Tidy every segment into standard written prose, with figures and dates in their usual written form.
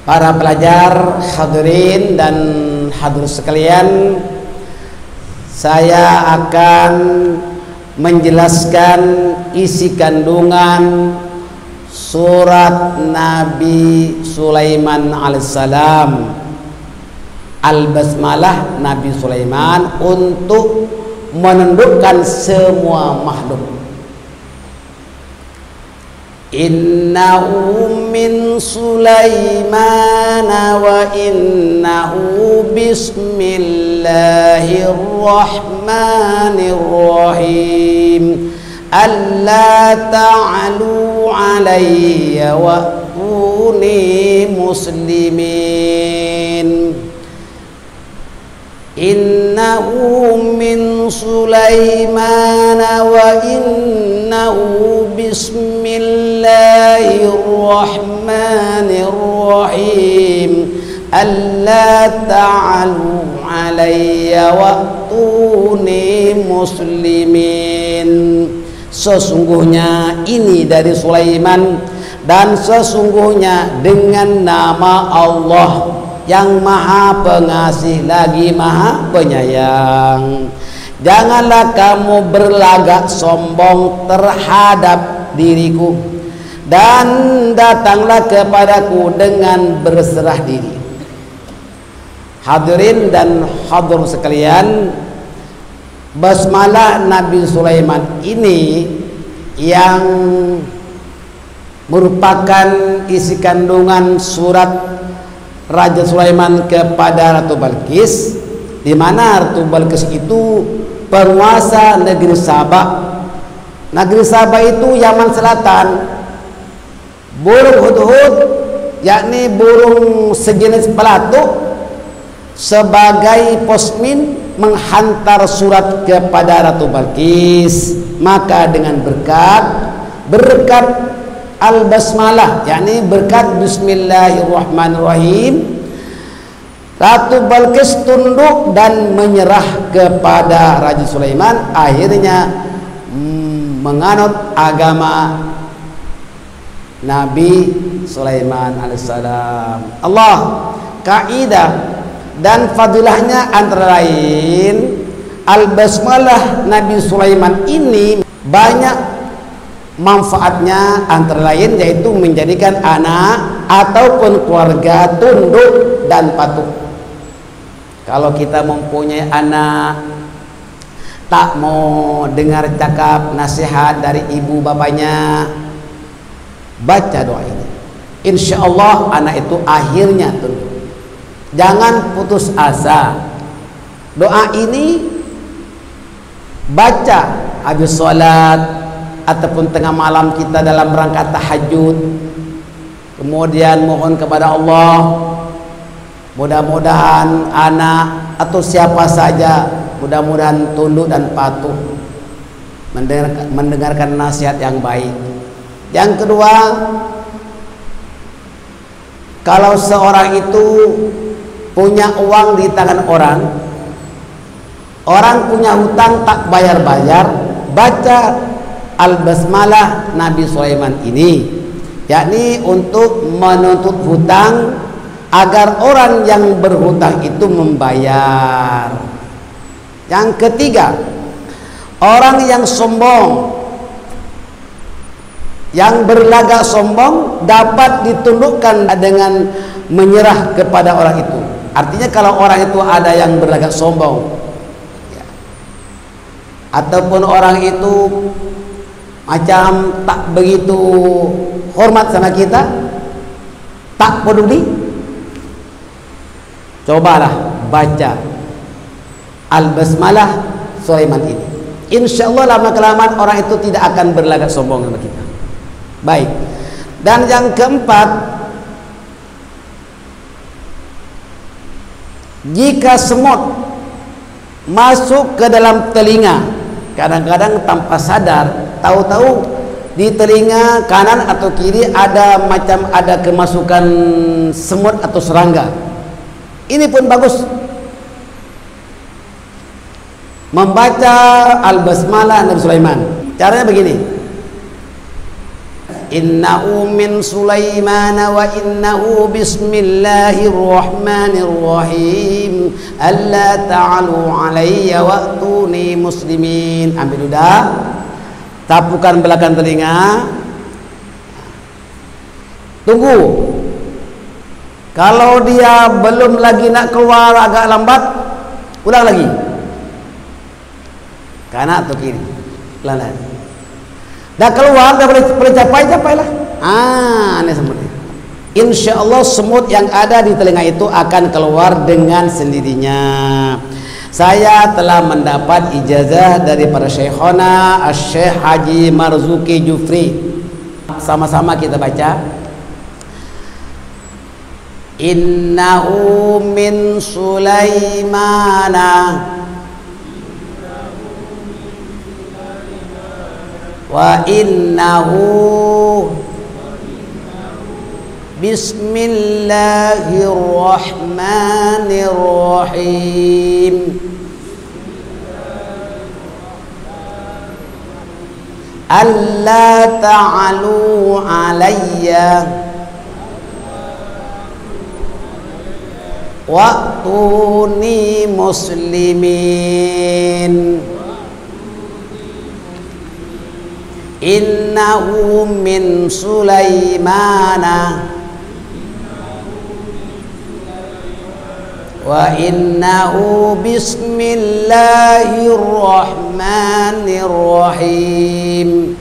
Para pelajar, hadirin dan hadirat sekalian, saya akan menjelaskan isi kandungan surat Nabi Sulaiman alaihissalam, Al-Basmalah Nabi Sulaiman, untuk menundukkan semua makhluk. Innahu min Sulaiman wa innahu bismillahirrahmanirrahim. Alla ta'alu alayya wa'tuni muslimin. Innahu min Sulaiman wa innahu bismillahirrahmanirrahim. Alla ta'alu alayya wa'tuni muslimin. Sesungguhnya ini dari Sulaiman, dan sesungguhnya dengan nama Allah yang maha pengasih lagi maha penyayang. Janganlah kamu berlagak sombong terhadap diriku, dan datanglah kepadaku dengan berserah diri. Hadirin dan hadirat sekalian, basmalah Nabi Sulaiman ini yang merupakan isi kandungan surat Raja Sulaiman kepada Ratu Balqis, di mana Ratu Balqis itu penguasa negeri Sabah. Negeri Sabah itu Yaman Selatan. Burung hudhud, yakni burung sejenis pelatuk, sebagai posmin menghantar surat kepada Ratu Balqis. Maka dengan berkat Al-Basmalah, yakni berkat Bismillahirrahmanirrahim, Ratu Balqis tunduk dan menyerah kepada Raja Sulaiman. Akhirnya menganut agama Nabi Sulaiman alaihissalam. Allah, kaidah dan fadilahnya antara lain, Al-Basmalah Nabi Sulaiman ini banyak manfaatnya, antara lain yaitu menjadikan anak ataupun keluarga tunduk dan patuh. Kalau kita mempunyai anak tak mau dengar cakap nasihat dari ibu bapaknya, baca doa ini, insya Allah anak itu akhirnya tunduk. Jangan putus asa. Doa ini baca habis sholat ataupun tengah malam kita dalam rangka tahajud, kemudian mohon kepada Allah, mudah-mudahan anak atau siapa saja mudah-mudahan tunduk dan patuh, mendengarkan nasihat yang baik. Yang kedua, kalau seorang itu punya uang di tangan orang punya hutang tak bayar-bayar, baca Al-Basmalah Nabi Sulaiman ini, yakni untuk menuntut hutang agar orang yang berhutang itu membayar. Yang ketiga, orang yang sombong, yang berlagak sombong dapat ditundukkan dengan menyerah kepada orang itu. Artinya kalau orang itu ada yang berlagak sombong, ya, ataupun orang itu macam tak begitu hormat sama kita, tak peduli, cobalah baca Al-Basmalah Sulaiman ini. Insya Allah lama-kelamaan orang itu tidak akan berlagak sombong sama kita. Baik. Dan yang keempat, jika semut masuk ke dalam telinga, kadang-kadang tanpa sadar, tahu-tahu di telinga kanan atau kiri ada kemasukan semut atau serangga. Ini pun bagus membaca Al-Basmalah Nabi Sulaiman. Caranya begini, innahu min Sulaiman wa innahu bismillahirrahmanirrahim alla ta'alu alayya wa'tuni muslimin. Ambil udah, tapukan belakang telinga, tunggu. Kalau dia belum lagi nak keluar agak lambat, ulang lagi, kanan atau kiri, pelan-pelan. Dah keluar, dah boleh capailah. Ini semutnya. Insya Allah semut yang ada di telinga itu akan keluar dengan sendirinya. Saya telah mendapat ijazah dari para syekhona Syekh Haji Marzuki Jufri. Sama-sama kita baca. Innahu min Sulaimana wa innahu bismillahirrahmanirrahim alla ta'alu alayya wa'tuni muslimin. Innahu min Sulaimana wa innahu bismillahirrahmanirrahim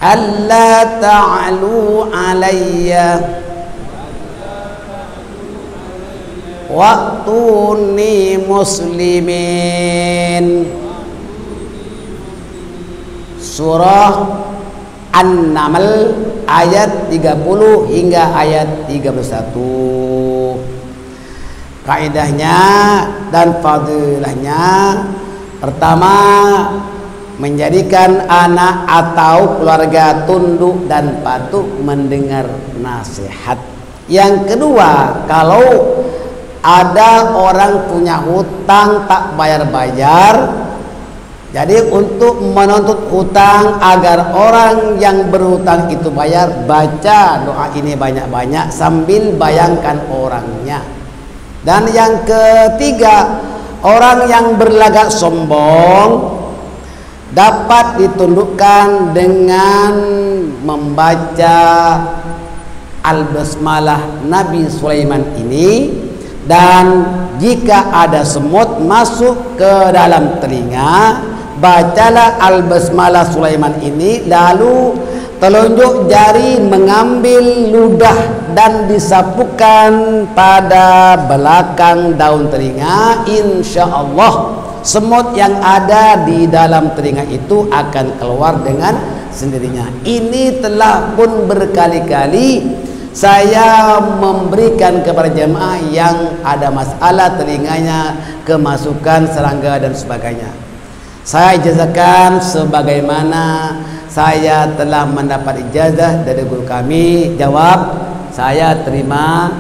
alla ta'alu alayya wa'tuni muslimin. Surah An-Naml ayat 30 hingga ayat 31. Kaidahnya dan fadilahnya, pertama, menjadikan anak atau keluarga tunduk dan patuh mendengar nasihat. Yang kedua, kalau ada orang punya hutang tak bayar-bayar, jadi untuk menuntut hutang agar orang yang berhutang itu bayar, baca doa ini banyak-banyak sambil bayangkan orangnya. Dan yang ketiga, orang yang berlagak sombong dapat ditundukkan dengan membaca Al-Basmalah Nabi Sulaiman ini. Dan jika ada semut masuk ke dalam telinga, bacalah Al-Basmalah Sulaiman ini, lalu telunjuk jari mengambil ludah dan disapukan pada belakang daun telinga. Insya Allah semut yang ada di dalam telinga itu akan keluar dengan sendirinya. Ini telah pun berkali-kali saya memberikan kepada jemaah yang ada masalah telinganya, kemasukan serangga dan sebagainya. Saya ijazakan sebagaimana saya telah mendapat ijazah dari guru kami. Jawab, saya terima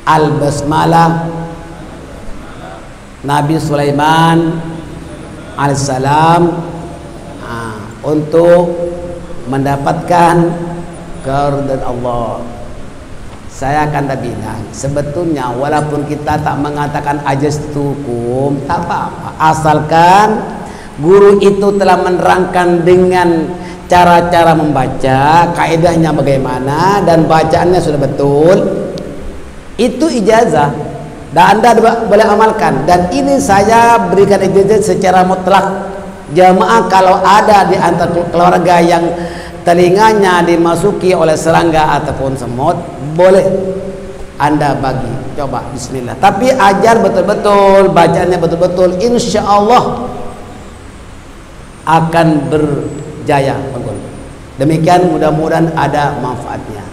Al-Basmalah Nabi Sulaiman alaihissalam untuk mendapatkan keridhaan Allah. Saya akan bilang, sebetulnya walaupun kita tak mengatakan ajastu hukum, tak apa-apa, asalkan guru itu telah menerangkan dengan cara-cara membaca, kaidahnya bagaimana, dan bacaannya sudah betul, itu ijazah dan Anda boleh amalkan. Dan ini saya berikan ijazah secara mutlak. Jamaah kalau ada di antara keluarga yang telinganya dimasuki oleh serangga ataupun semut, boleh Anda bagi, coba bismillah. Tapi ajar betul-betul, bacaannya betul-betul, insya Allah akan berjaya. Demikian, mudah-mudahan ada manfaatnya.